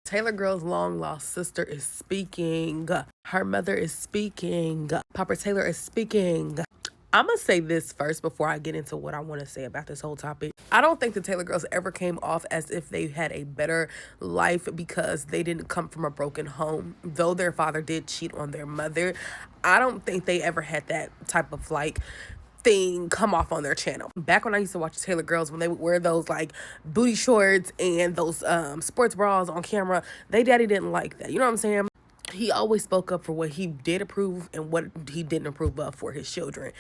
Taylor Girl's long lost sister is speaking. Her mother is speaking. Papa Taylor is speaking. I'm going to say this first before I get into what I want to say about this whole topic. I don't think the Taylor Girls ever came off as if they had a better life because they didn't come from a broken home. Though their father did cheat on their mother, I don't think they ever had that type of thing come off on their channel. Back when I used to watch the Taylor Girls, when they would wear those booty shorts and those sports bras on camera, they daddy didn't like that. You know what I'm saying? He always spoke up for what he did approve and what he didn't approve of for his children.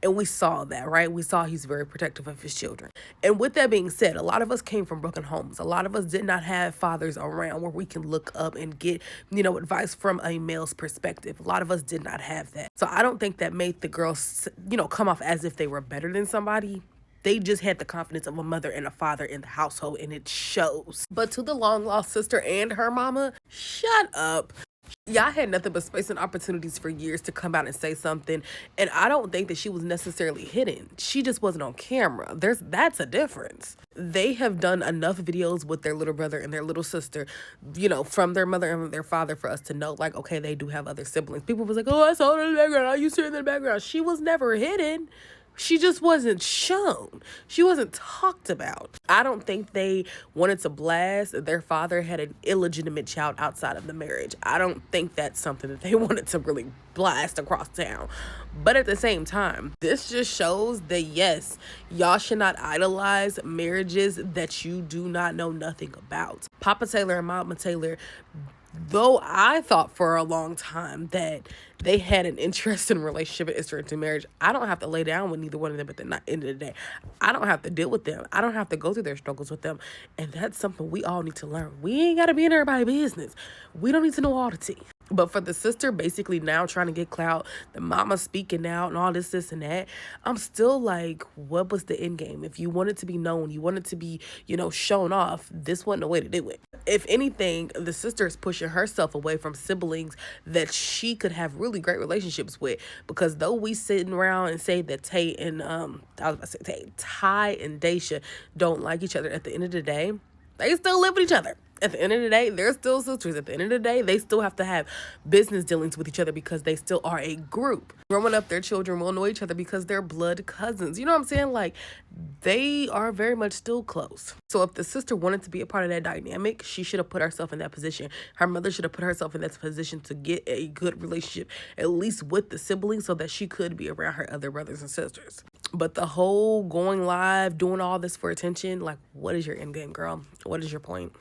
And we saw that, right? We saw he's very protective of his children. And with that being said, a lot of us came from broken homes. A lot of us did not have fathers around where we can look up and get, advice from a male's perspective. A lot of us did not have that. So I don't think that made the girls, come off as if they were better than somebody. They just had the confidence of a mother and a father in the household, and it shows. But to the long lost sister and her mama, shut up. Y'all had nothing but space and opportunities for years to come out and say something, and I don't think that she was necessarily hidden. She just wasn't on camera. That's a difference. They have done enough videos with their little brother and their little sister, from their mother and their father for us to know, okay, they do have other siblings. People was like, oh, I saw her in the background. I used to her in the background. She was never hidden. She just wasn't shown. She wasn't talked about. I don't think they wanted to blast that their father had an illegitimate child outside of the marriage. I don't think that's something that they wanted to really blast across town. But at the same time, this just shows that, yes, y'all should not idolize marriages that you do not know nothing about. Papa Taylor and Mama Taylor, though I thought for a long time that they had an interesting relationship and interesting marriage, I don't have to lay down with neither one of them at the end of the day. I don't have to deal with them. I don't have to go through their struggles with them. And that's something we all need to learn. We ain't got to be in everybody's business. We don't need to know all the tea. But for the sister basically now trying to get clout, the mama speaking out and all this and that, I'm still like, what was the end game? If you wanted to be known, you wanted to be, shown off, this wasn't the way to do it. If anything, the sister is pushing herself away from siblings that she could have really great relationships with. Because though we sitting around and say that Ty and Daisha don't like each other, at the end of the day, they still live with each other. At the end of the day, they're still sisters. At the end of the day, they still have to have business dealings with each other because they still are a group. Growing up, their children will know each other because they're blood cousins. You know what I'm saying? They are very much still close. So if the sister wanted to be a part of that dynamic, she should have put herself in that position. Her mother should have put herself in that position to get a good relationship, at least with the siblings, so that she could be around her other brothers and sisters. But the whole going live, doing all this for attention, what is your end game, girl? What is your point?